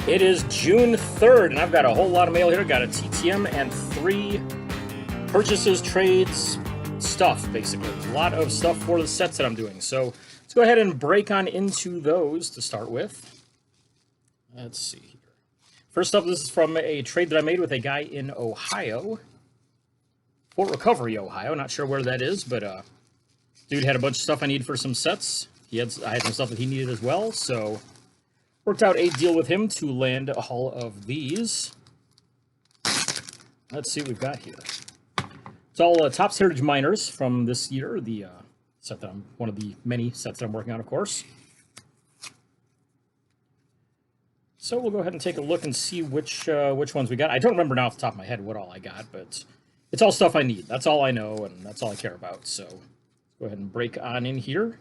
It is June 3rd, and I've got a whole lot of mail here. Got a TTM and 3 purchases, trades, stuff, basically. A lot of stuff for the sets that I'm doing. So let's go ahead and break on into those to start with. Let's see here. First up, this is from a trade that I made with a guy in Ohio. Fort Recovery, Ohio. Not sure where that is, but dude had a bunch of stuff I need for some sets. I had some stuff that he needed as well, so worked out a deal with him to land all of these. Let's see what we've got here. It's all Topps Heritage Minors from this year, the set that one of the many sets that I'm working on, of course. So we'll go ahead and take a look and see which ones we got. I don't remember now off the top of my head what all I got, but it's all stuff I need. That's all I know, and that's all I care about. So let's go ahead and break on in here.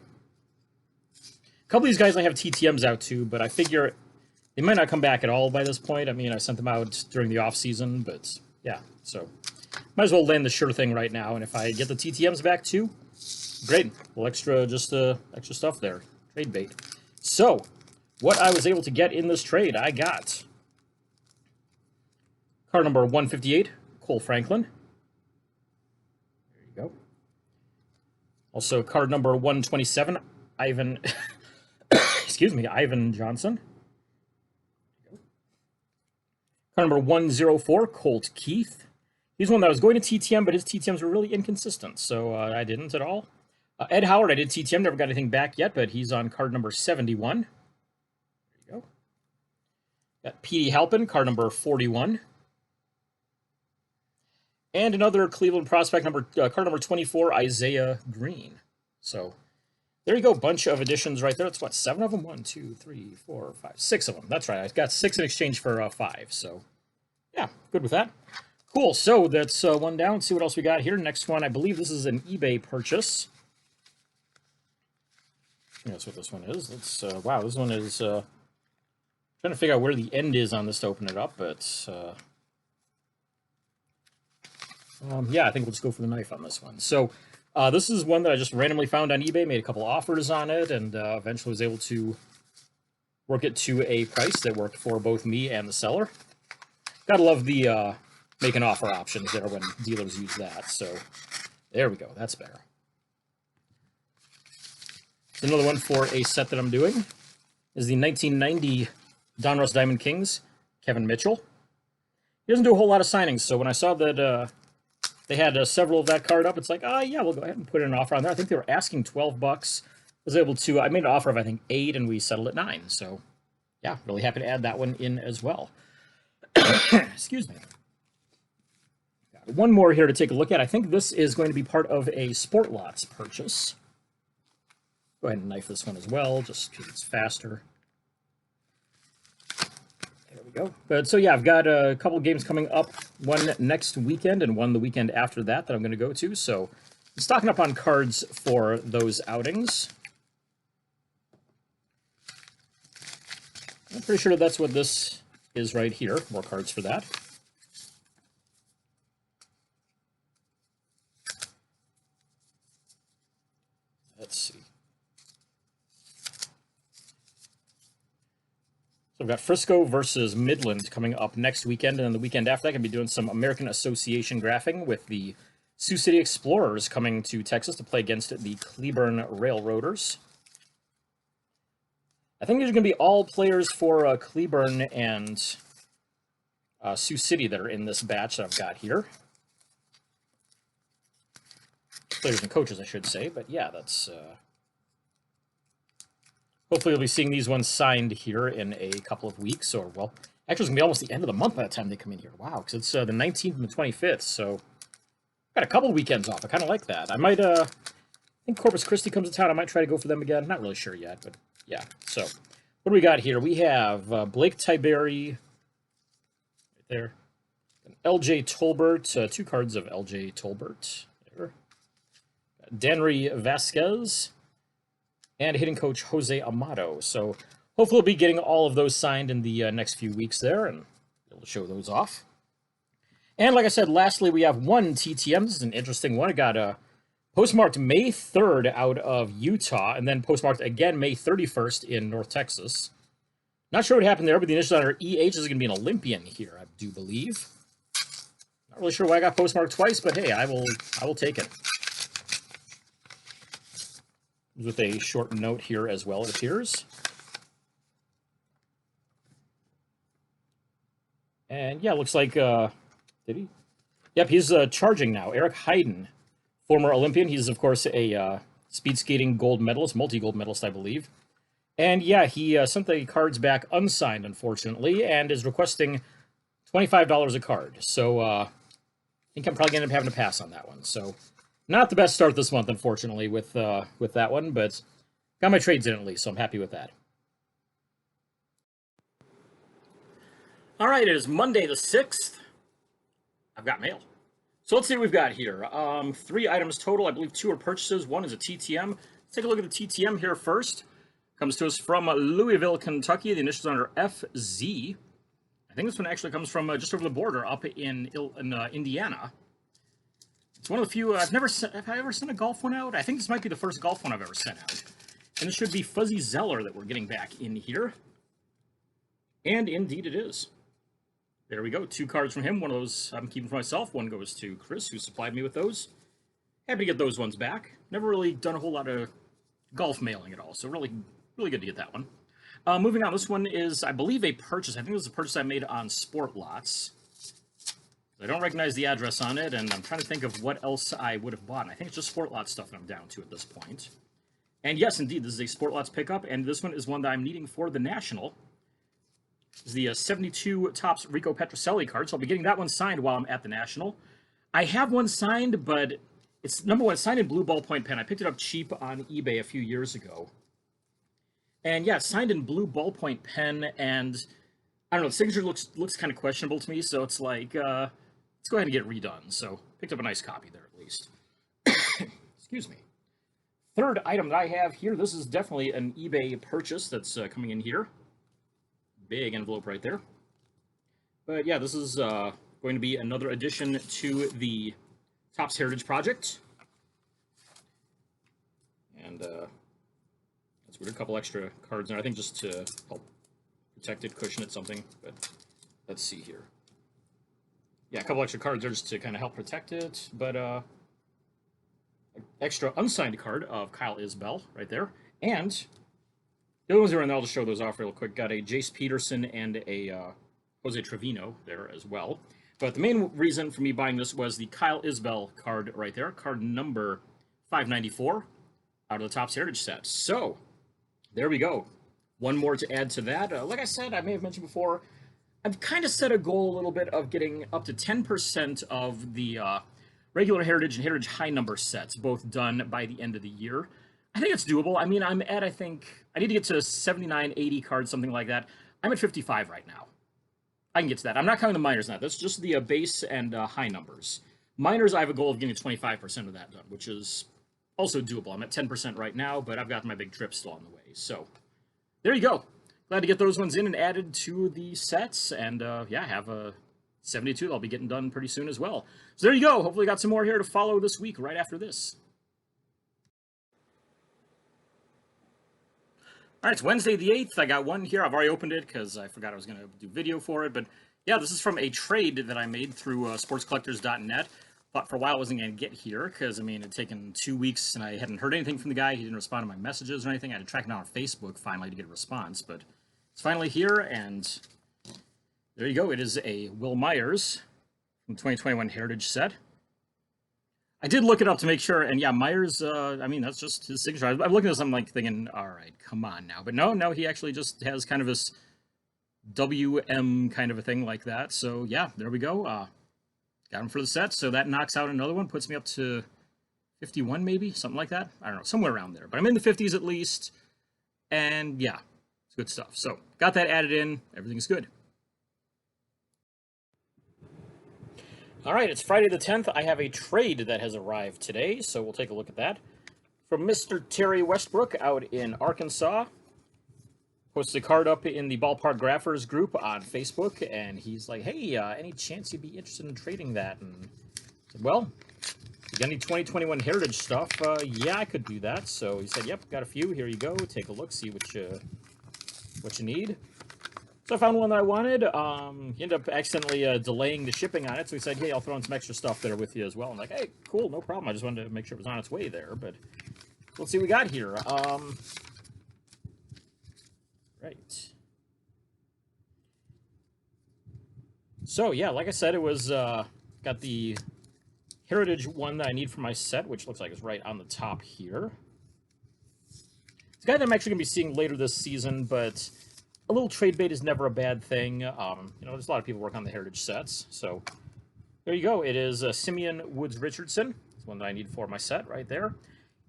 A couple of these guys I have TTMs out to, but I figure they might not come back at all by this point. I mean, I sent them out during the off season, but yeah, so might as well land the sure thing right now. And if I get the TTMs back too, great. A little extra, just extra stuff there. Trade bait. So what I was able to get in this trade, I got card number 158, Cole Franklin. There you go. Also card number 127, Ivan. Excuse me, Ivan Johnson. Card number 104, Colt Keith. He's one that I was going to TTM, but his TTMs were really inconsistent, so I didn't at all. Ed Howard, I did TTM, never got anything back yet, but he's on card number 71. There you go. Got Petey Halpin, card number 41. And another Cleveland prospect, card number 24, Isaiah Green. So there you go, bunch of additions right there. That's what, 7 of them? 1, 2, 3, 4, 5, 6 of them. That's right. I got 6 in exchange for 5. So yeah, good with that. Cool. So that's one down. Let's see what else we got here. Next one, I believe this is an eBay purchase. That's what this one is. Let's wow, this one is trying to figure out where the end is on this to open it up, but yeah, I think we'll just go for the knife on this one. So this is one that I just randomly found on eBay, made a couple offers on it, and eventually was able to work it to a price that worked for both me and the seller. Gotta love the make an offer options there when dealers use that. So there we go. That's better. Another one for a set that I'm doing is the 1990 Donruss Diamond Kings, Kevin Mitchell. He doesn't do a whole lot of signings, so when I saw that they had several of that card up, it's like, yeah, we'll go ahead and put an offer on there. I think they were asking $12. I made an offer of, I think, 8, and we settled at 9. So yeah, really happy to add that one in as well. Excuse me. Got one more here to take a look at. I think this is going to be part of a Sport Lots purchase. Go ahead and knife this one as well, just because it's faster. There we go. But so yeah, I've got a couple games coming up, one next weekend and one the weekend after that I'm going to go to. So I'm stocking up on cards for those outings. I'm pretty sure that's what this is right here. More cards for that. Let's see. So I've got Frisco versus Midland coming up next weekend, and then the weekend after that, I'm going to be doing some American Association graphing with the Sioux City Explorers coming to Texas to play against the Cleburne Railroaders. I think these are going to be all players for Cleburne and Sioux City that are in this batch that I've got here. Players and coaches, I should say, but yeah, that's... Hopefully you'll be seeing these ones signed here in a couple of weeks, or, well, actually it's going to be almost the end of the month by the time they come in here. Wow, because it's the 19th and the 25th, so got a couple of weekends off. I kind of like that. I might, I think Corpus Christi comes to town. I might try to go for them again. Not really sure yet, but yeah. So what do we got here? We have Blake Tiberi, right there, and L.J. Tolbert, 2 cards of L.J. Tolbert. There. Danry Vasquez, and hitting coach Jose Amato. So hopefully we'll be getting all of those signed in the next few weeks there, and we'll show those off. And like I said, lastly, we have one TTM. This is an interesting one. I got postmarked May 3rd out of Utah, and then postmarked again May 31st in North Texas. Not sure what happened there, but the initials on our EH is going to be an Olympian here, I do believe. Not really sure why I got postmarked twice, but hey, I will take it. With a short note here as well, it appears. And yeah, looks like, did he? Yep, he's charging now. Eric Hayden, former Olympian. He's, of course, a speed skating gold medalist, multi-gold medalist, I believe. And yeah, he sent the cards back unsigned, unfortunately, and is requesting $25 a card. So I think I'm probably going to end up having to pass on that one. So not the best start this month, unfortunately, with that one, but got my trades in at least, so I'm happy with that. All right, it is Monday the 6th. I've got mail. So let's see what we've got here. 3 items total. I believe 2 are purchases. 1 is a TTM. Let's take a look at the TTM here first. Comes to us from Louisville, Kentucky. The initials under FZ. I think this one actually comes from just over the border up in Indiana. It's one of the few have I ever sent a golf one out? I think this might be the first golf one I've ever sent out. And it should be Fuzzy Zeller that we're getting back in here. And indeed it is. There we go. 2 cards from him. One of those I'm keeping for myself. One goes to Chris, who supplied me with those. Happy to get those ones back. Never really done a whole lot of golf mailing at all, so really good to get that one. Moving on, this one is, I believe, a purchase. I think this is a purchase I made on Sport Lots. I don't recognize the address on it, and I'm trying to think of what else I would have bought. And I think it's just Sport Lots stuff that I'm down to at this point. And yes, indeed, this is a Sport Lots pickup, and this one is one that I'm needing for the National. This is the 72 Topps Rico Petracelli card, so I'll be getting that one signed while I'm at the National. I have one signed, but it's, number one, it's signed in blue ballpoint pen. I picked it up cheap on eBay a few years ago. And yeah, it's signed in blue ballpoint pen, and I don't know, the signature looks kind of questionable to me, so it's like, let's go ahead and get it redone. So, picked up a nice copy there, at least. Excuse me. Third item that I have here, this is definitely an eBay purchase that's coming in here. Big envelope right there. But yeah, this is going to be another addition to the Topps Heritage Project. And let's put a couple extra cards in there, I think just to help protect it, cushion it, something. But let's see here. Yeah, a couple extra cards there just to kind of help protect it. But extra unsigned card of Kyle Isbell right there. And the other ones that are in there, I'll just show those off real quick. Got a Jace Peterson and a Jose Trevino there as well. But the main reason for me buying this was the Kyle Isbell card right there. Card number 594 out of the Topps Heritage set. So, there we go. One more to add to that. Like I said, I may have mentioned before, I've kind of set a goal a little bit of getting up to 10% of the regular Heritage and Heritage high number sets, both done by the end of the year. I think it's doable. I mean, I'm at, I think, I need to get to 79, 80 cards, something like that. I'm at 55 right now. I can get to that. I'm not counting the minors now. That's just the base and high numbers. Minors, I have a goal of getting 25% of that done, which is also doable. I'm at 10% right now, but I've got my big trip still on the way. So, there you go. Glad to get those ones in and added to the sets. And, yeah, I have a 72 that I'll be getting done pretty soon as well. So, there you go. Hopefully got some more here to follow this week right after this. All right, it's Wednesday the 8th. I got one here. I've already opened it because I forgot I was going to do video for it. But, yeah, this is from a trade that I made through sportscollectors.net. Thought for a while I wasn't going to get here because, I mean, it had taken 2 weeks and I hadn't heard anything from the guy. He didn't respond to my messages or anything. I had to track him down on Facebook finally to get a response. But it's finally here, and there you go. It is a Will Myers from 2021 Heritage set. I did look it up to make sure, and yeah, Myers, I mean, that's just his signature. I'm looking at this, I'm like thinking, all right, come on now. But no, he actually just has kind of this WM kind of a thing like that. So yeah, there we go. Got him for the set, so that knocks out another one, puts me up to 51 maybe, something like that. I don't know, somewhere around there. But I'm in the 50s at least, and yeah, it's good stuff. So got that added in, everything's good. All right, it's Friday the 10th. I have a trade that has arrived today, so we'll take a look at that. From Mr. Terry Westbrook out in Arkansas. Posted a card up in the Ballpark Graphers group on Facebook, and he's like, hey, any chance you'd be interested in trading that? And I said, well, you got any 2021 Heritage stuff? Yeah, I could do that. So he said, yep, got a few. Here you go. Take a look, see what you need. So I found one that I wanted. He ended up accidentally delaying the shipping on it, so he said, hey, I'll throw in some extra stuff there with you as well. I'm like, hey, cool, no problem. I just wanted to make sure it was on its way there, but let's see what we got here. Right. So, yeah, like I said, it was, got the Heritage one that I need for my set, which looks like it's right on the top here. It's a guy that I'm actually going to be seeing later this season, but a little trade bait is never a bad thing. You know, there's a lot of people work on the Heritage sets. So there you go. It is Simeon Woods Richardson. It's one that I need for my set right there.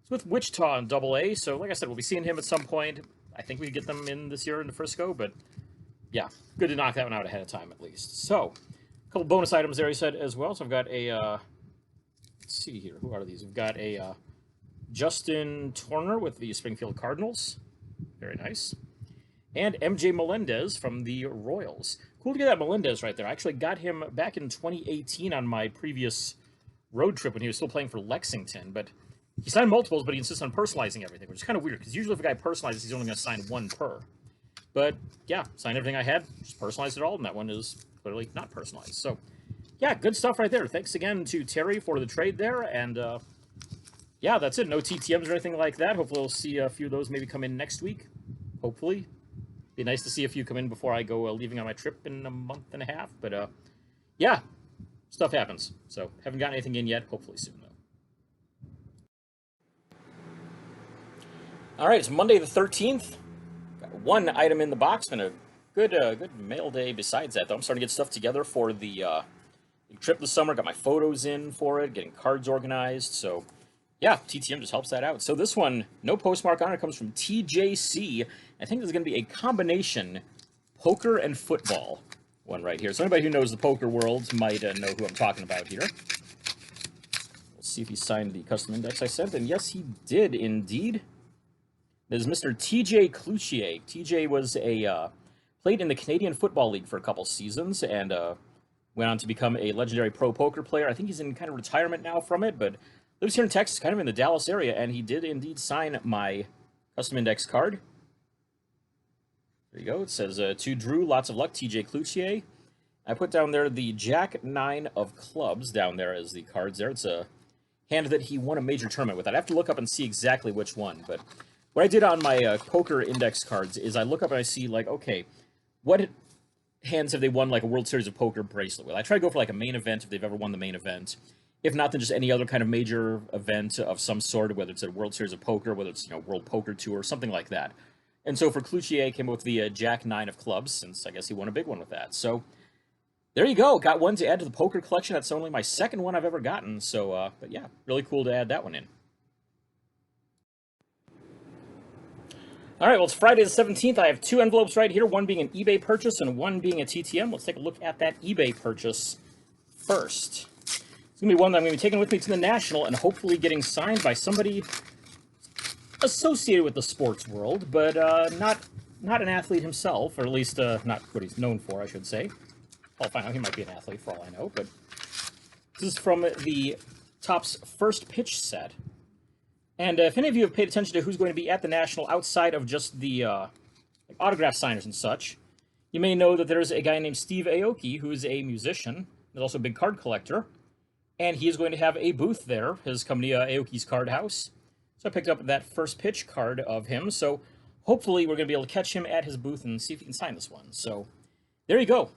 It's with Wichita in AA. So like I said, we'll be seeing him at some point. I think we get them in this year into Frisco, but yeah, good to knock that one out ahead of time at least. So a couple bonus items there, he said, as well. So I've got a, let's see here. Who are these? We've got a Justin Turner with the Springfield Cardinals. Very nice. And MJ Melendez from the Royals. Cool to get that Melendez right there. I actually got him back in 2018 on my previous road trip when he was still playing for Lexington. But he signed multiples, but he insists on personalizing everything, which is kind of weird, because usually if a guy personalizes, he's only going to sign one per. But yeah, signed everything I had, just personalized it all, and that one is clearly not personalized. So yeah, good stuff right there. Thanks again to Terry for the trade there. And yeah, that's it. No TTMs or anything like that. Hopefully we'll see a few of those maybe come in next week. Hopefully. Be nice to see a few come in before I go leaving on my trip in a month and a half. But, yeah, stuff happens. So, haven't gotten anything in yet. Hopefully soon, though. All right, it's Monday the 13th. Got one item in the box and a good mail day besides that, though. I'm starting to get stuff together for the trip this summer. Got my photos in for it, getting cards organized. So, yeah, TTM just helps that out. So this one, no postmark on it, comes from TJC. I think this is going to be a combination poker and football one right here. So anybody who knows the poker world might know who I'm talking about here. We'll see if he signed the custom index I sent. And yes, he did indeed. There's Mr. TJ Cloutier. TJ was played in the Canadian Football League for a couple seasons and went on to become a legendary pro poker player. I think he's in kind of retirement now from it, but lives here in Texas, kind of in the Dallas area, and he did indeed sign my custom index card. There you go. It says, to Drew, lots of luck, TJ Cloutier. I put down there the Jack 9 of clubs down there as the cards there. It's a hand that he won a major tournament with. I'd have to look up and see exactly which one, but what I did on my poker index cards is I look up and I see, like, okay, what hands have they won, like, a World Series of Poker bracelet with? I try to go for, like, a main event if they've ever won the main event. If not, then just any other kind of major event of some sort, whether it's a World Series of Poker, whether it's, you know, World Poker Tour, something like that. And so for Cloutier, came up with the Jack 9 of clubs, since I guess he won a big one with that. So there you go. Got one to add to the poker collection. That's only my second one I've ever gotten. So, but yeah, really cool to add that one in. All right, well, it's Friday the 17th. I have two envelopes right here, one being an eBay purchase and one being a TTM. Let's take a look at that eBay purchase first. It's going to be one that I'm going to be taking with me to the National and hopefully getting signed by somebody associated with the sports world, but not an athlete himself, or at least not what he's known for, I should say. I'll find out. He might be an athlete for all I know, but this is from the Topps First Pitch set. And if any of you have paid attention to who's going to be at the National outside of just the like autograph signers and such, you may know that there's a guy named Steve Aoki, who is a musician, and also a big card collector, and he is going to have a booth there, his company, Aoki's Card House. So I picked up that First Pitch card of him, so hopefully we're going to be able to catch him at his booth and see if he can sign this one. So there you go.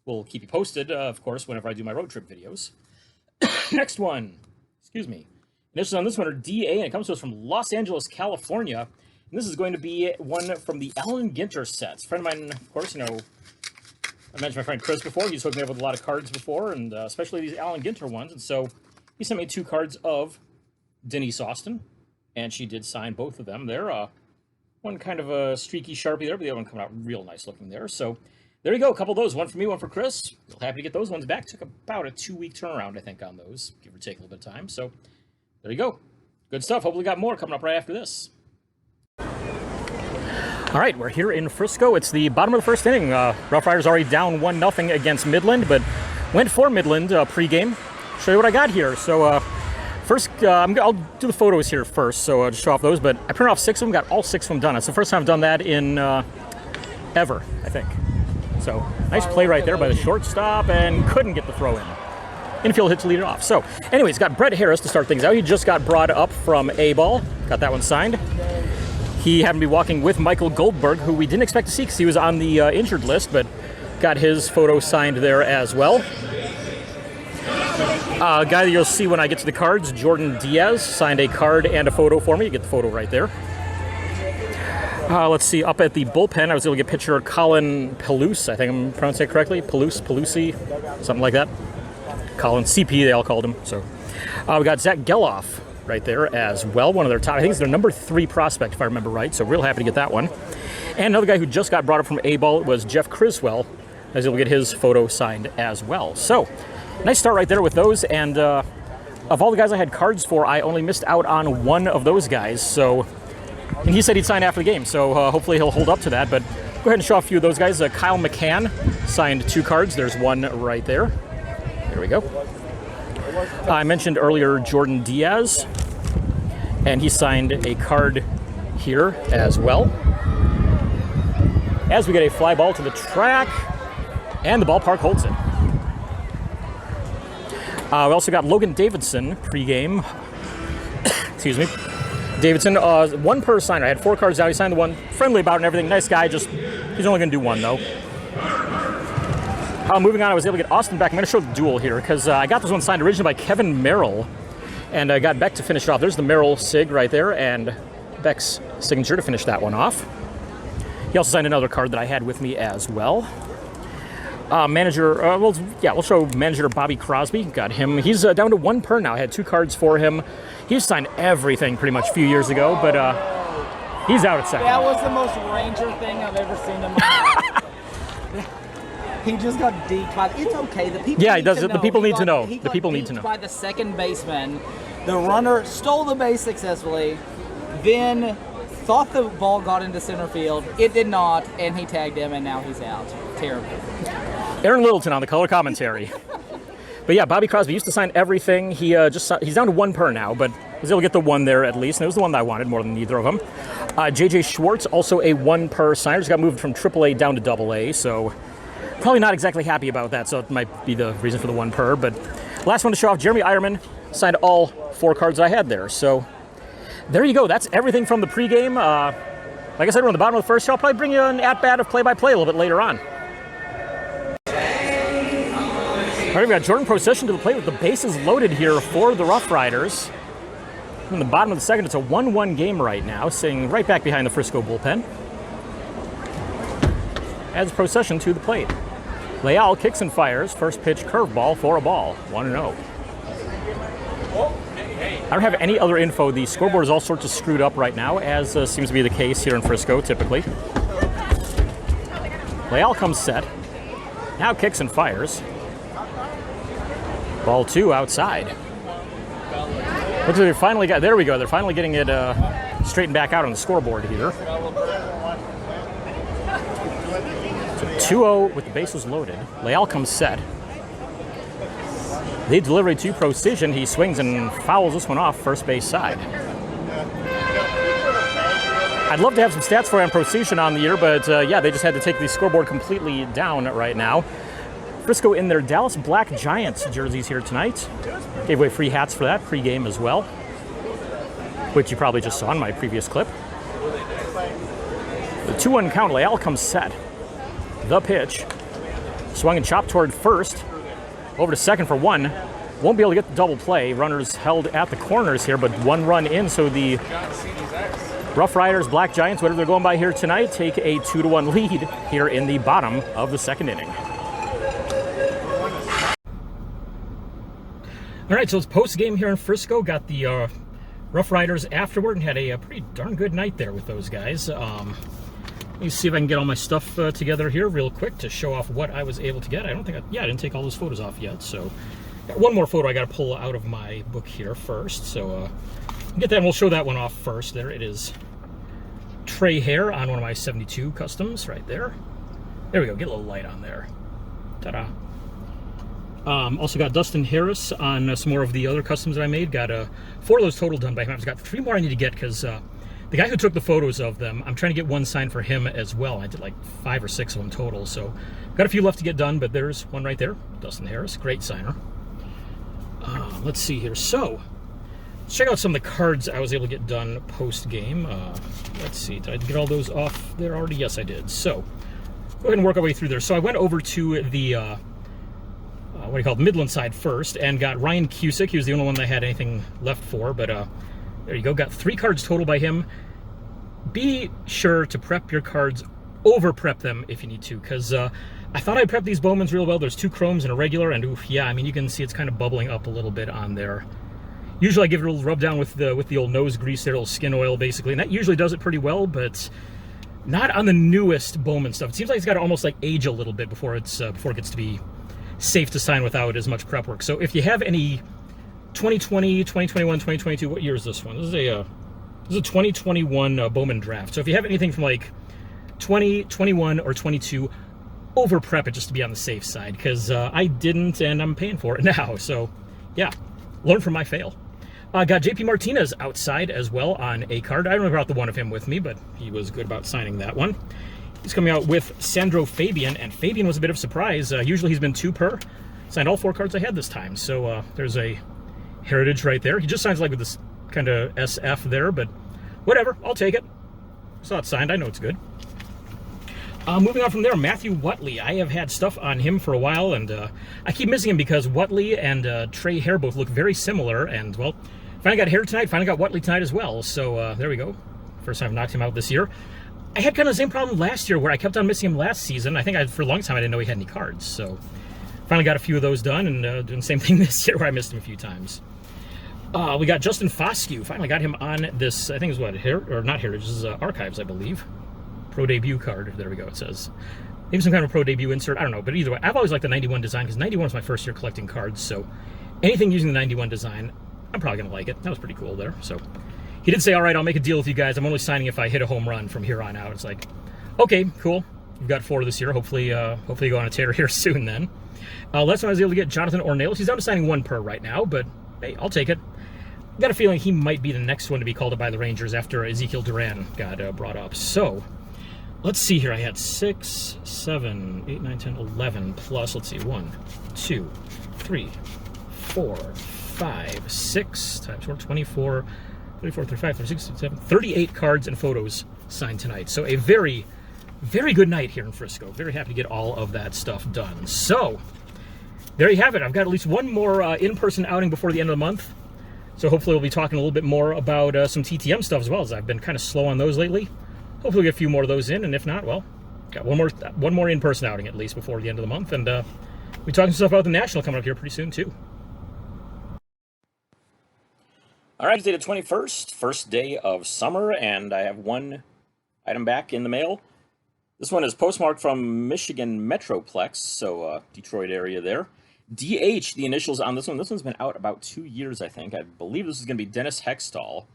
We'll keep you posted, of course, whenever I do my road trip videos. Next one. Excuse me. Initials on this one are DA, and it comes to us from Los Angeles, California. And this is going to be one from the Alan Ginter sets. A friend of mine, of course, you know, I mentioned my friend Chris before. He's hooked me up with a lot of cards before, and especially these Alan Ginter ones. And so he sent me two cards of Denise Austin, and she did sign both of them. They're one kind of a streaky Sharpie there, but the other one coming out real nice looking there. So there you go, a couple of those. One for me, one for Chris. Real happy to get those ones back. Took about a 2-week turnaround, I think, on those, give or take a little bit of time. So there you go. Good stuff. Hopefully got more coming up right after this. All right, we're here in Frisco. It's the bottom of the first inning. Rough Riders already down 1-0 against Midland, but went for Midland pregame. Show you what I got here. So first, I'll do the photos here first, so I'll just show off those. But I printed off 6 of them, got all 6 of them done. It's the first time I've done that in ever, I think. So nice play right there by the shortstop, and couldn't get the throw in. Infield hit to lead it off. So anyways, got Brett Harris to start things out. He just got brought up from A-ball. Got that one signed. He happened to be walking with Michael Goldberg, who we didn't expect to see because he was on the injured list, but got his photo signed there as well. A guy that you'll see when I get to the cards, Jordan Diaz, signed a card and a photo for me. You get the photo right there. Let's see, up at the bullpen, I was able to get pitcher Colin Pelouse. I think I'm pronouncing it correctly. Pelouse, something like that. Colin CP, they all called him. So we got Zach Geloff right there as well. One of their top, I think it's their number 3 prospect, if I remember right. So real happy to get that one. And another guy who just got brought up from A-ball was Jeff Criswell. I was able to get his photo signed as well. So nice start right there with those. And of all the guys I had cards for, I only missed out on one of those guys. So, and he said he'd sign after the game. So hopefully he'll hold up to that. But go ahead and show off a few of those guys. Kyle Mccann signed 2 cards. There's one right there. There we go. I mentioned earlier Jordan Diaz, and he signed a card here as well. As we get a fly ball to the track, and the ballpark holds it. We also got Logan Davidson pregame. Excuse me. Davidson, 1 per signer. I had 4 cards out. He signed the one. Friendly about it and everything. Nice guy. Just he's only going to do 1 though. Moving on, I was able to get Austin Beck. I'm going to show the duel here because I got this one signed originally by Kevin Merrill, and I got Beck to finish it off. There's the Merrill sig right there, and Beck's signature to finish that one off. He also signed another card that I had with me as well. We'll show manager Bobby Crosby. Got him. He's down to 1 per now. I had 2 cards for him. He signed everything pretty much a few years ago, but he's out at second. That was the most Ranger thing I've ever seen in my life. He just got deked. It's okay. The people. Yeah, he does. The people need to know. The people need to know. By the second baseman, the runner stole the base successfully, then thought the ball got into center field. It did not, and he tagged him, and now he's out. Terrible. Aaron Littleton on the color commentary. But yeah, Bobby Crosby used to sign everything. He's down to 1 per now, but was able to get the 1 there at least, and it was the one that I wanted more than either of them. JJ Schwartz, also a 1 per signer, just got moved from AAA down to AA, so probably not exactly happy about that, so it might be the reason for the 1 per. But last one to show off, Jeremy Eierman signed all 4 cards I had there. So there you go. That's everything from the pregame. Like I said, we're on the bottom of the first show. I'll probably bring you an at-bat of play-by-play a little bit later on. All right, we got Jordan Procession to the plate with the bases loaded here for the Rough Riders. In the bottom of the second, it's a 1-1 game right now, sitting right back behind the Frisco bullpen. Adds Procession to the plate. Leal kicks and fires. First pitch curveball for a ball. 1-0. I don't have any other info. The scoreboard is all sorts of screwed up right now, as seems to be the case here in Frisco typically. Leal comes set. Now kicks and fires. Ball 2 outside. Looks like they finally got, there we go. They're finally getting it straightened back out on the scoreboard here. So 2-0 with the bases loaded. Leal comes set. Lead delivery to Precision. He swings and fouls this one off first base side. I'd love to have some stats for you on Precision on the year, but yeah, they just had to take the scoreboard completely down right now. Frisco in their Dallas Black Giants jerseys here tonight. Gave away free hats for that pregame as well, which you probably just saw in my previous clip. The 2-1 count. Leal comes set. The pitch. Swung and chopped toward first. Over to second for 1. Won't be able to get the double play. Runners held at the corners here, but 1 run in, so the Rough Riders, Black Giants, whatever they're going by here tonight, take a 2-1 lead here in the bottom of the second inning. All right, so it's post-game here in Frisco. Got the Rough Riders afterward and had a pretty darn good night there with those guys. Let me see if I can get all my stuff together here real quick to show off what I was able to get. I didn't take all those photos off yet, so got one more photo I got to pull out of my book here first. So get that, and we'll show that one off first. There it is. Trey Hare on one of my 72 customs right there. There we go. Get a little light on there. Ta-da. Also got Dustin Harris on some more of the other customs that I made. Got 4 of those total done by him. I've got 3 more I need to get because the guy who took the photos of them, I'm trying to get one signed for him as well. I did like 5 or 6 of them total, so got a few left to get done, but there's one right there. Dustin Harris, great signer. Let's see here. So, let's check out some of the cards I was able to get done post-game. Let's see, did I get all those off there already? Yes, I did. So, go ahead and work our way through there. So I went over to the, what do you call it, Midland side first, and got Ryan Cusick. He was the only one that I had anything left for, but there you go. Got 3 cards total by him. Be sure to prep your cards, over-prep them if you need to, because I thought I prepped these Bowmans real well. There's 2 chromes and a regular, and oof, yeah, I mean, you can see it's kind of bubbling up a little bit on there. Usually I give it a little rub down with the old nose grease there, a little skin oil, basically, and that usually does it pretty well, but not on the newest Bowman stuff. It seems like it's got to almost like age a little bit before it gets to be safe to sign without as much prep work. So if you have any 2020, 2021, 2022, what year is this one? This is a 2021 Bowman draft. So if you have anything from like 20, 21, or 22, over prep it just to be on the safe side, because I didn't, and I'm paying for it now. So yeah, learn from my fail. Got JP Martinez outside as well on a card. I don't brought the one of him with me, but he was good about signing that one. He's coming out with Sandro Fabian, and Fabian was a bit of a surprise. Usually he's been 2 per. Signed all 4 cards I had this time, so there's a heritage right there. He just signs like with this kind of SF there, but whatever, I'll take it. Saw it signed, I know it's good. Moving on from there, Matthew Wutley. I have had stuff on him for a while, and I keep missing him because Wutley and Trey Hare both look very similar, and, well, finally got Hare tonight, finally got Wutley tonight as well, so there we go. First time I've knocked him out this year. I had kind of the same problem last year where I kept on missing him last season. I think for a long time I didn't know he had any cards, so finally got a few of those done, and doing the same thing this year where I missed him a few times. We got Justin Foscue. Finally got him on this, I think it's what, not Heritage, this is Archives, I believe. Pro debut card. There we go, it says. Maybe some kind of pro debut insert, I don't know, but either way, I've always liked the 91 design, because 91 was my first year collecting cards, so anything using the 91 design, I'm probably going to like it. That was pretty cool there, so. He did say, all right, I'll make a deal with you guys. I'm only signing if I hit a home run from here on out. It's like, okay, cool. You've got 4 this year. Hopefully you go on a tear here soon then. Last time I was able to get Jonathan Ornelas. He's down to signing 1 per right now, but hey, I'll take it. Got a feeling he might be the next one to be called up by the Rangers after Ezekiel Duran got brought up. So, let's see here. I had 6, 7, 8, 9, 10, 11 plus, let's see, 1, 2, 3, 4, 5, 6 times 4, 24, 34, 35, 36, 37, 38 cards and photos signed tonight. So a very, very good night here in Frisco. Very happy to get all of that stuff done. So, there you have it. I've got at least one more in-person outing before the end of the month. So hopefully we'll be talking a little bit more about some TTM stuff as well, as I've been kind of slow on those lately. Hopefully we'll get a few more of those in, and if not, well, got one more in-person outing at least before the end of the month, and we'll be talking stuff about the National coming up here pretty soon too. All right, Tuesday the 21st, first day of summer, and I have one item back in the mail. This one is postmarked from Michigan Metroplex, so Detroit area there. DH, the initials on this one. This one's been out about 2 years, I think. I believe this is going to be Dennis Heckstall.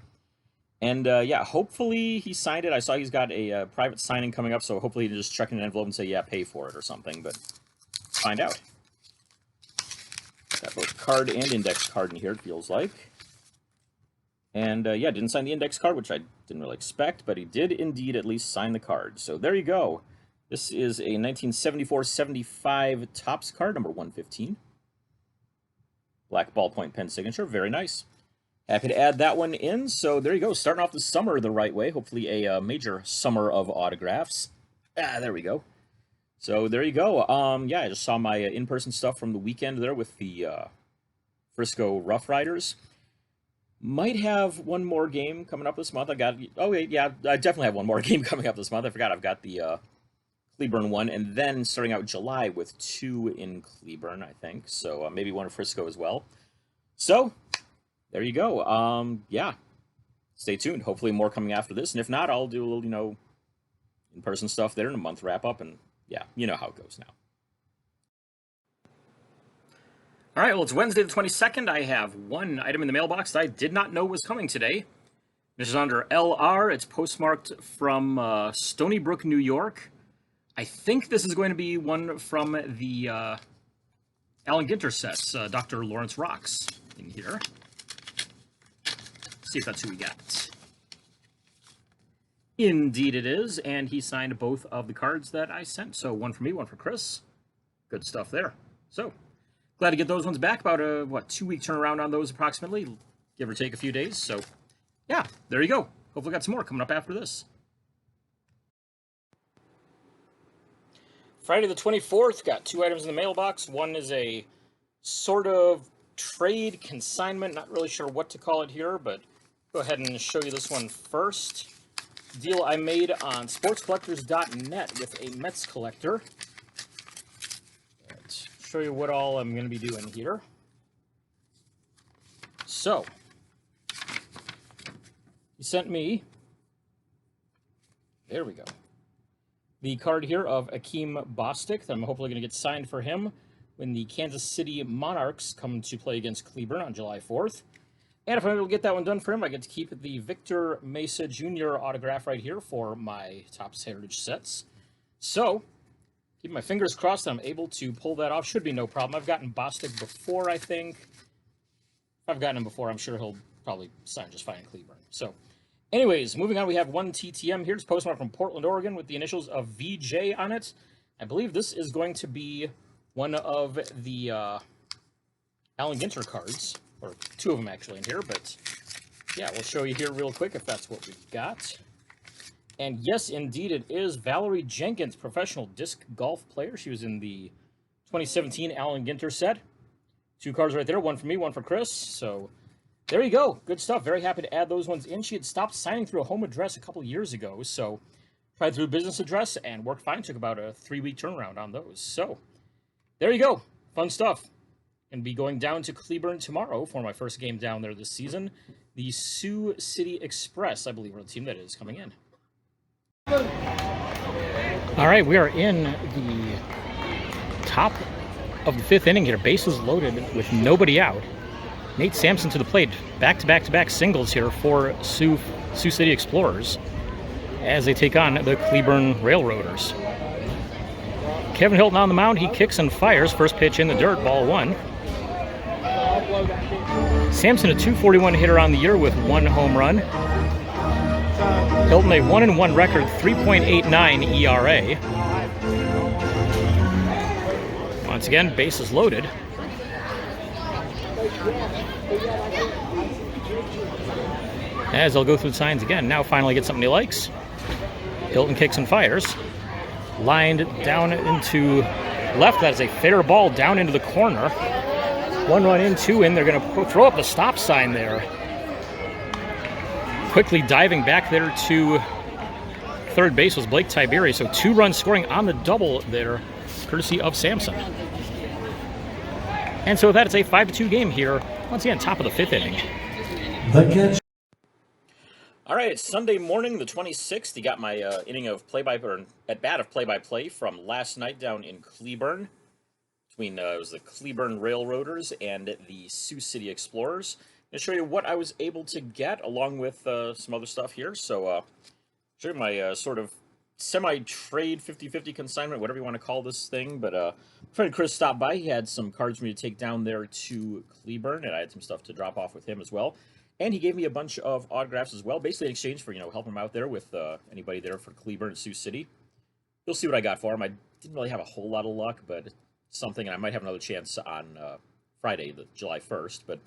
And, yeah, hopefully he signed it. I saw he's got a private signing coming up, so hopefully he'll just check in an envelope and say, yeah, pay for it or something, but find out. Got both card and index card in here, it feels like. And, yeah, didn't sign the index card, which I didn't really expect, but he did indeed at least sign the card. So there you go. This is a 1974-75 Topps card, number 115. Black ballpoint pen signature, very nice. Happy to add that one in, so there you go. Starting off the summer the right way. Hopefully a major summer of autographs. There we go. So there you go. Yeah, I just saw my in-person stuff from the weekend there with the Frisco Rough Riders. Might have one more game coming up this month. I definitely have one more game coming up this month. I forgot I've got the Cleburne one, and then starting out July with 2 in Cleburne, I think. So maybe one in Frisco as well. So there you go. Yeah, stay tuned. Hopefully more coming after this, and if not, I'll do a little, in-person stuff there in a month wrap up, and yeah, you know how it goes now. All right, well, it's Wednesday the 22nd. I have one item in the mailbox that I did not know was coming today. This is under LR. It's postmarked from Stony Brook, New York. I think this is going to be one from the Alan Ginter sets, Dr. Lawrence Rocks in here. Let's see if that's who we got. Indeed it is, and he signed both of the cards that I sent. So one for me, one for Chris. Good stuff there. So, glad to get those ones back. About a, 2-week turnaround on those approximately, give or take a few days. So, yeah, there you go. Hopefully got some more coming up after this. Friday the 24th, got 2 items in the mailbox. One is a sort of trade consignment. Not really sure what to call it here, but go ahead and show you this one first. Deal I made on sportscollectors.net with a Mets collector. Let's show you what all I'm going to be doing here. So, he sent me, there we go, the card here of Akeem Bostic that I'm hopefully going to get signed for him when the Kansas City Monarchs come to play against Cleburne on July 4th. And if I'm able to get that one done for him, I get to keep the Victor Mesa Jr. autograph right here for my Topps Heritage sets. So, keep my fingers crossed that I'm able to pull that off. Should be no problem. I've gotten Bostic before, I think. If I've gotten him before, I'm sure he'll probably sign just fine in Cleburne. So, anyways, moving on, we have one TTM here. It's postmarked from Portland, Oregon, with the initials of VJ on it. I believe this is going to be one of the Allen Ginter cards, or 2 of them actually in here, but yeah, we'll show you here real quick if that's what we've got. And yes, indeed, it is Valerie Jenkins, professional disc golf player. She was in the 2017 Allen Ginter set. 2 cards right there, one for me, one for Chris. So there you go. Good stuff. Very happy to add those ones in. She had stopped signing through a home address a couple years ago, so tried through a business address and worked fine. Took about a 3-week turnaround on those. So there you go. Fun stuff. And be going down to Cleburne tomorrow for my first game down there this season. The Sioux City Express, I believe, are the team that is coming in. All right, we are in the top of the 5th inning here. Bases loaded with nobody out. Nate Sampson to the plate. Back-to-back-to-back singles here for Sioux City Explorers as they take on the Cleburne Railroaders. Kevin Hilton on the mound. He kicks and fires. First pitch in the dirt, ball 1. Sampson, a .241 hitter on the year with 1 home run. Hilton, a 1-1 record, 3.89 ERA. Once again, bases loaded. As I'll go through the signs again. Now finally get something he likes. Hilton kicks and fires. Lined down into left. That is a fair ball down into the corner. 1 run in, 2 in. They're going to throw up the stop sign there. Quickly diving back there to third base was Blake Tiberi. So 2 runs scoring on the double there, courtesy of Sampson. And so with that, it's a 5-2 game here. Once again, top of the 5th inning. The catch. All right, it's Sunday morning, the 26th. You got my inning of at-bat of play-by-play from last night down in Cleburne. Between it was the Cleburne Railroaders and the Sioux City Explorers. I'm going to show you what I was able to get along with some other stuff here. So, show you my sort of semi-trade 50-50 consignment, whatever you want to call this thing. But friend Chris stopped by. He had some cards for me to take down there to Cleburne, and I had some stuff to drop off with him as well. And he gave me a bunch of autographs as well, basically in exchange for, helping him out there with anybody there for Cleburne and Sioux City. You'll see what I got for him. I didn't really have a whole lot of luck, but something, and I might have another chance on Friday, the July 1st. But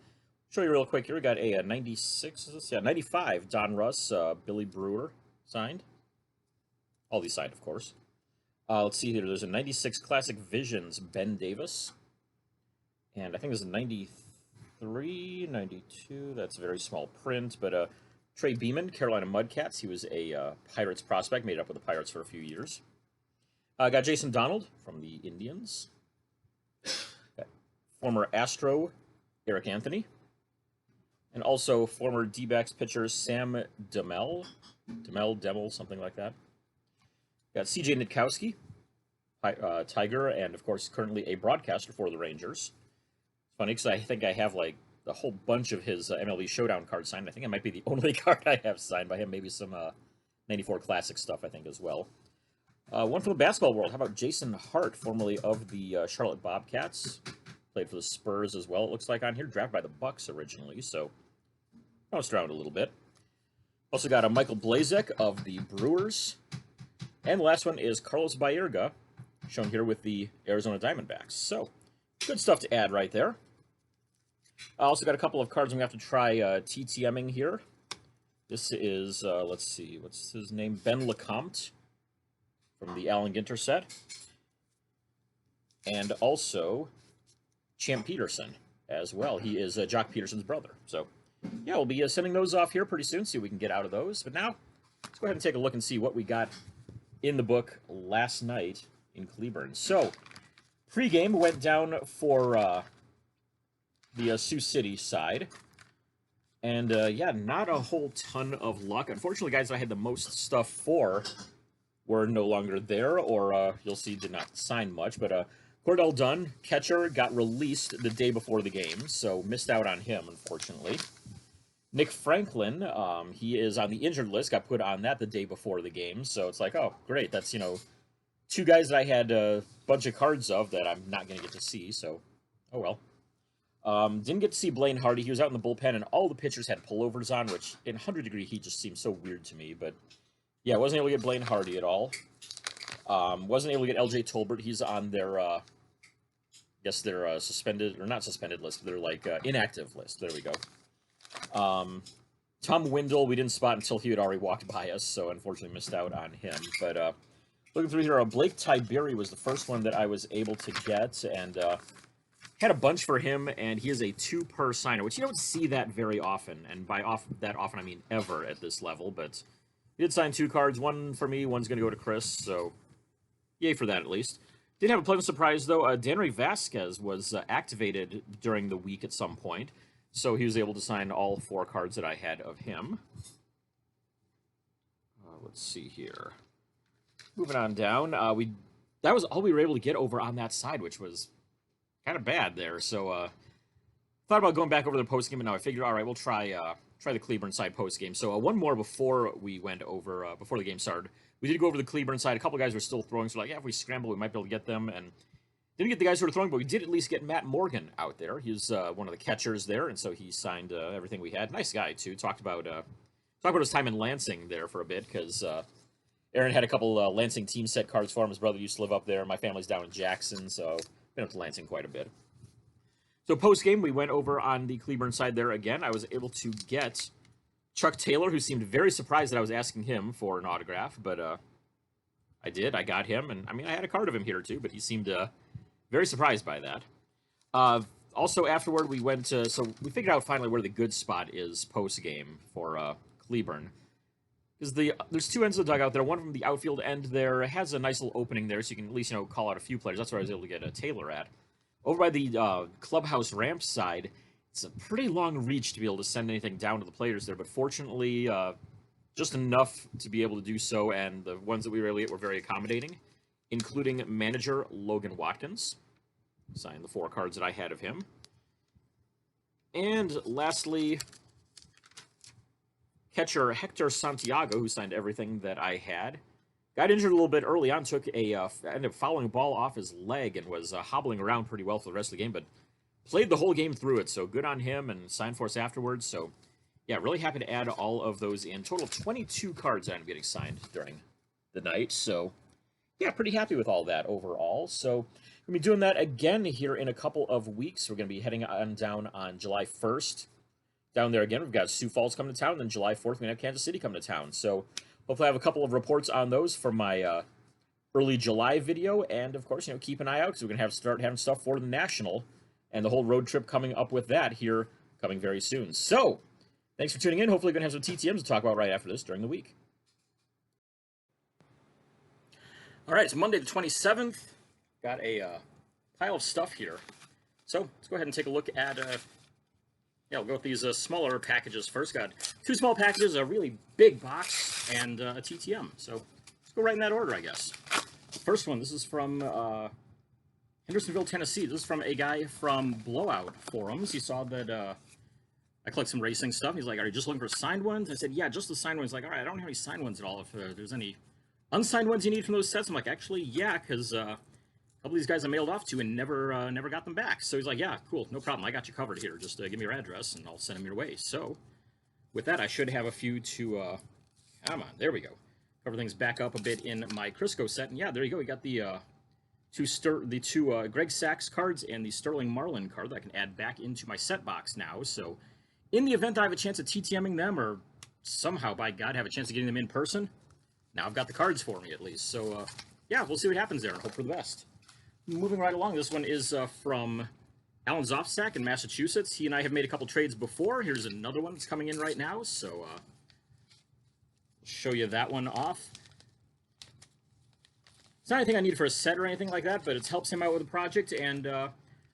show you real quick here. We got a 96, is this? Yeah, 95 Don Russ, Billy Brewer signed. All these signed, of course. Let's see here. There's a 96 Classic Visions, Ben Davis. And I think there's a 93, 92. That's a very small print. But Trey Beeman, Carolina Mudcats. He was a Pirates prospect, made up with the Pirates for a few years. Got Jason Donald from the Indians. Former Astro, Eric Anthony. And also former D-backs pitcher Sam Demel, something like that. Got C.J. Nitkowski, Tiger, and of course currently a broadcaster for the Rangers. It's funny because I think I have like a whole bunch of his MLB Showdown cards signed. I think it might be the only card I have signed by him. Maybe some 94 Classic stuff, I think, as well. One from the basketball world. How about Jason Hart, formerly of the Charlotte Bobcats? Played for the Spurs as well, it looks like on here. Drafted by the Bucks originally, so bounced around a little bit. Also got a Michael Blazek of the Brewers. And the last one is Carlos Baerga, shown here with the Arizona Diamondbacks. So, good stuff to add right there. I also got a couple of cards I'm going to have to try TTMing here. This is, let's see, what's his name? Ben Lecompte from the Allen Ginter set. And also Champ Peterson as well. He is Jock Peterson's brother. So, yeah, we'll be sending those off here pretty soon, see what we can get out of those. But now, let's go ahead and take a look and see what we got in the book last night in Cleburne. So, pregame went down for the Sioux City side. And, yeah, not a whole ton of luck. Unfortunately, guys I had the most stuff for were no longer there, or you'll see did not sign much. But Cordell Dunn, catcher, got released the day before the game, so missed out on him, unfortunately. Nick Franklin, he is on the injured list, got put on that the day before the game, so it's like, oh, great, that's, you know, two guys that I had a bunch of cards of that I'm not going to get to see, so, oh well. Didn't get to see Blaine Hardy. He was out in the bullpen, and all the pitchers had pullovers on, which in 100-degree heat just seems so weird to me, but, yeah, wasn't able to get Blaine Hardy at all. Wasn't able to get LJ Tolbert. He's on their, I guess their suspended, or not suspended list, they're like inactive list. There we go. Tom Windall, we didn't spot until he had already walked by us, so unfortunately missed out on him. But looking through here, Blake Tiberi was the first one that I was able to get, and had a bunch for him, and he is a 2-per signer, which you don't see that very often, and by that often I mean ever at this level, but he did sign 2 cards, one for me, one's going to go to Chris, so yay for that at least. Did have a pleasant surprise, though. Danry Vasquez was activated during the week at some point, so he was able to sign all 4 cards that I had of him. Let's see here. Moving on down, that was all we were able to get over on that side, which was kind of bad there. So thought about going back over the post game, and now I figured, all right, we'll try the Cleburne side post game. So one more before we went over before the game started. We did go over the Cleburne side. A couple guys were still throwing, so like, yeah, if we scramble, we might be able to get them. And didn't get the guys who were throwing, but we did at least get Matt Morgan out there. He's one of the catchers there, and so he signed everything we had. Nice guy too. Talked about his time in Lansing there for a bit, because Aaron had a couple Lansing team set cards for him. His brother used to live up there. My family's down in Jackson, so been up to Lansing quite a bit. So post-game, we went over on the Cleburne side there again. I was able to get Chuck Taylor, who seemed very surprised that I was asking him for an autograph, but I did. I got him, and I mean, I had a card of him here too, but he seemed very surprised by that. Also, afterward, we went to, so we figured out finally where the good spot is post-game for Cleburne. Because there's 2 ends of the dugout there. One from the outfield end there has a nice little opening there, so you can at least, you know, call out a few players. That's where I was able to get a Taylor at. Over by the clubhouse ramp side, it's a pretty long reach to be able to send anything down to the players there, but fortunately, just enough to be able to do so, and the ones that we were able to get were very accommodating, including manager Logan Watkins. Signed the 4 cards that I had of him. And lastly, catcher Hector Santiago, who signed everything that I had. Got injured a little bit early on, ended up fouling a ball off his leg and was hobbling around pretty well for the rest of the game, but played the whole game through it, so good on him, and signed for us afterwards. So, yeah, really happy to add all of those in. Total 22 cards that I'm getting signed during the night, so yeah, pretty happy with all that overall. So, we're going to be doing that again here in a couple of weeks. We're going to be heading on down on July 1st. Down there again, we've got Sioux Falls coming to town, and then July 4th, we're going to have Kansas City coming to town. So, hopefully I have a couple of reports on those for my early July video, and of course, you know, keep an eye out, because we're going to start having stuff for the National, and the whole road trip coming up with that here coming very soon. So, thanks for tuning in. Hopefully we're going to have some TTMs to talk about right after this during the week. All right, it's Monday the 27th. Got a pile of stuff here. So, let's go ahead and take a look at... yeah, we'll go with these smaller packages first. Got 2 small packages, a really big box, and a TTM. So let's go right in that order, I guess. First one, this is from Hendersonville, Tennessee. This is from a guy from Blowout Forums. He saw that I collect some racing stuff. He's like, are you just looking for signed ones? I said, yeah, just the signed ones. He's like, all right, I don't have any signed ones at all. If there's any unsigned ones you need from those sets, I'm like, actually, yeah, because... a couple of these guys I mailed off to and never got them back. So he's like, yeah, cool, no problem. I got you covered here. Just give me your address and I'll send them your way. So with that, I should have a few to, come on, there we go. Cover things back up a bit in my Crisco set. And yeah, there you go. We got the two Greg Sachs cards and the Sterling Marlin card that I can add back into my set box now. So in the event I have a chance of TTMing them, or somehow, by God, have a chance of getting them in person, now I've got the cards for me at least. So yeah, we'll see what happens there and hope for the best. Moving right along, this one is from Alan Zapstack in Massachusetts. He and I have made a couple trades before. Here's another one that's coming in right now. So show you that one off. It's not anything I need for a set or anything like that, but it helps him out with a project. And I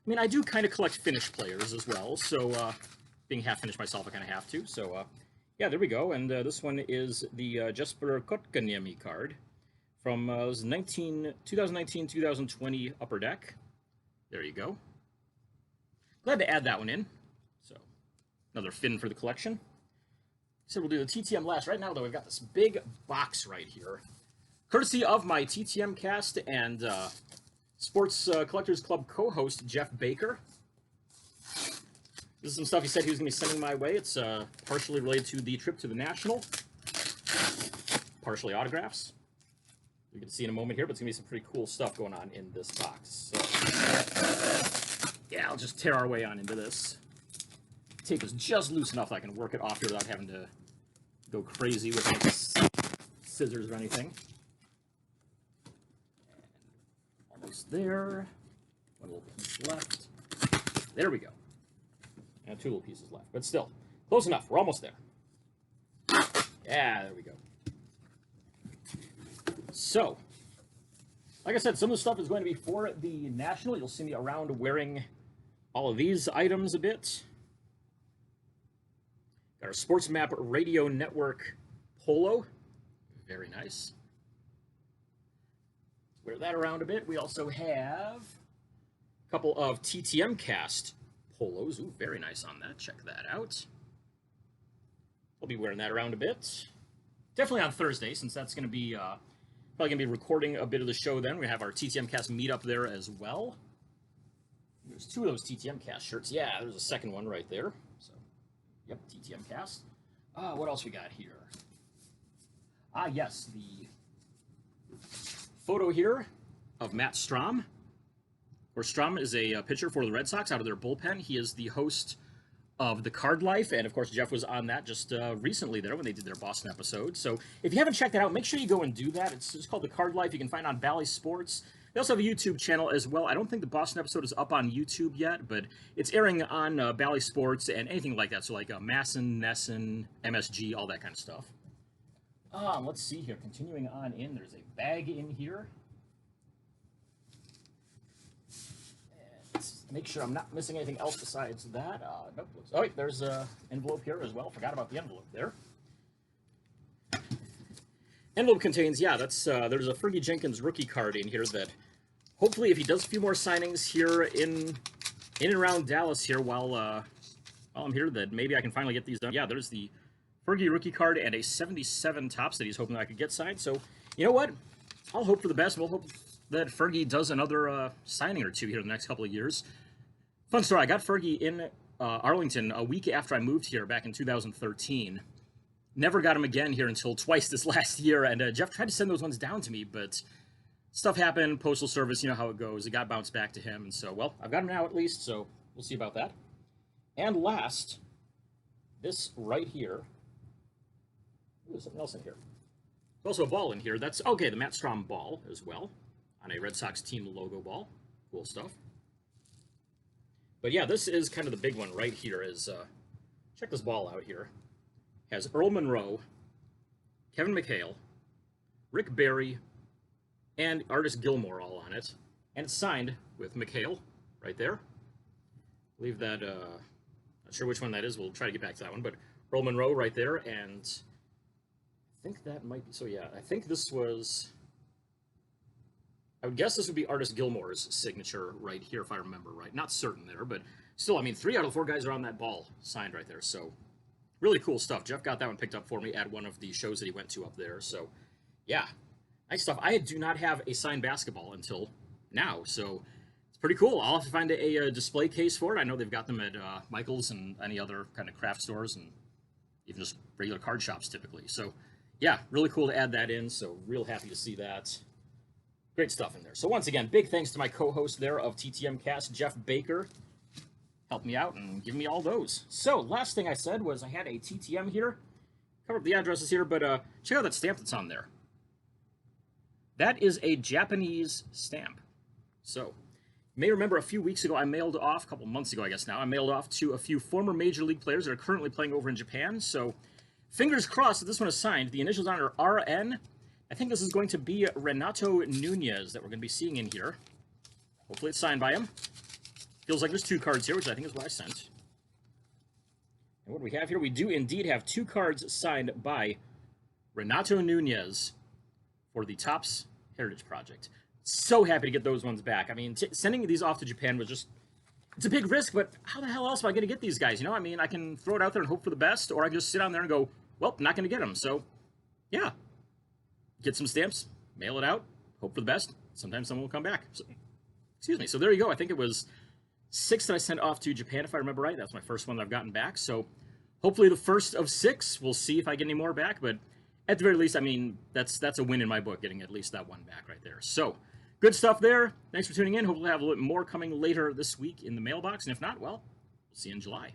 mean, I do kind of collect Finnish players as well. So being half Finnish myself, I kind of have to. So yeah, there we go. And this one is the Jesper Kotkaniemi card from 2019-2020 Upper Deck. There you go. Glad to add that one in. So another Finn for the collection. So we'll do the TTM last. Right now, though, we've got this big box right here, courtesy of my TTM cast and Sports Collectors Club co-host, Jeff Baker. This is some stuff he said he was going to be sending my way. It's partially related to the trip to the National, partially autographs. You can see in a moment here, but it's going to be some pretty cool stuff going on in this box. So, yeah, I'll just tear our way on into this. Tape is just loose enough that I can work it off here without having to go crazy with any scissors or anything. And almost there. One little piece left. There we go. And two little pieces left, but still, close enough. We're almost there. Yeah, there we go. So, like I said, some of the stuff is going to be for the National. You'll see me around wearing all of these items a bit. Got our Sports Map Radio Network polo. Very nice. Wear that around a bit. We also have a couple of TTM cast polos. Ooh, very nice on that. Check that out. I'll be wearing that around a bit. Definitely on Thursday, since that's going to be probably going to be recording a bit of the show then. We have our TTM cast meetup there as well. There's two of those TTM cast shirts. Yeah, there's a second one right there. So, yep, TTM cast. What else we got here? Yes, the photo here of Matt Strom. Or Strom is a pitcher for the Red Sox out of their bullpen. He is the host of The Card Life, and of course Jeff was on that just recently there when they did their Boston episode. So if you haven't checked that out, make sure you go and do that. It's called The Card Life. You can find it on Bally Sports. They also have a YouTube channel as well. I don't think the Boston episode is up on YouTube yet, but it's airing on Bally Sports and anything like that. So like Masson, Nesson, MSG, all that kind of stuff. Let's see here. Continuing on in, there's a bag in here. Let's make sure I'm not missing anything else besides that. Nope. Oh, wait, there's an envelope here as well. Forgot about the envelope there. Envelope contains, yeah, that's there's a Fergie Jenkins rookie card in here that hopefully if he does a few more signings here in and around Dallas here while I'm here, that maybe I can finally get these done. Yeah, there's the Fergie rookie card and a 77 Topps that he's hoping that I could get signed. So, you know what? I'll hope for the best. We'll hope that Fergie does another signing or two here in the next couple of years. Fun story, I got Fergie in Arlington a week after I moved here back in 2013. Never got him again here until twice this last year, and Jeff tried to send those ones down to me, but stuff happened, postal service, you know how it goes. It got bounced back to him, and so, well, I've got him now at least, so we'll see about that. And last, this right here. Ooh, there's something else in here. There's also a ball in here. That's, okay, the Matt Strom ball as well, on a Red Sox team logo ball. Cool stuff. But yeah, this is kind of the big one right here is, check this ball out here. Has Earl Monroe, Kevin McHale, Rick Barry, and Artist Gilmore all on it. And it's signed with McHale right there. I believe that, not sure which one that is. We'll try to get back to that one. But Earl Monroe right there. And I think that might be, so yeah, I think this was, I would guess this would be Artist Gilmore's signature right here, if I remember right. Not certain there, but still, I mean, 3 out of the 4 guys are on that ball signed right there. So really cool stuff. Jeff got that one picked up for me at one of the shows that he went to up there. So, yeah, nice stuff. I do not have a signed basketball until now, so it's pretty cool. I'll have to find a display case for it. I know they've got them at Michael's and any other kind of craft stores, and even just regular card shops typically. So yeah, really cool to add that in. So real happy to see that. Great stuff in there. So once again, big thanks to my co-host there of TTM Cast, Jeff Baker. Helped me out and give me all those. So last thing I said was I had a TTM here. Covered the addresses here, but check out that stamp that's on there. That is a Japanese stamp. So you may remember a few weeks ago I mailed off, a couple months ago I guess now, I mailed off to a few former Major League players that are currently playing over in Japan. So fingers crossed that this one is signed. The initials on it are RN. I think this is going to be Renato Nunez that we're going to be seeing in here. Hopefully it's signed by him. Feels like there's 2 cards here, which I think is what I sent. And what do we have here? We do indeed have 2 cards signed by Renato Nunez for the Topps Heritage Project. So happy to get those ones back. I mean, sending these off to Japan was just... It's a big risk, but how the hell else am I going to get these guys? You know, I mean, I can throw it out there and hope for the best, or I can just sit on there and go, well, not going to get them. So, yeah. Get some stamps, mail it out, hope for the best. Sometimes someone will come back. So, excuse me. So there you go. I think it was 6 that I sent off to Japan, if I remember right. That's my first one that I've gotten back. So hopefully the first of 6. We'll see if I get any more back. But at the very least, I mean, that's a win in my book, getting at least that one back right there. So good stuff there. Thanks for tuning in. Hopefully we'll have a little bit more coming later this week in the mailbox. And if not, well, we'll see you in July.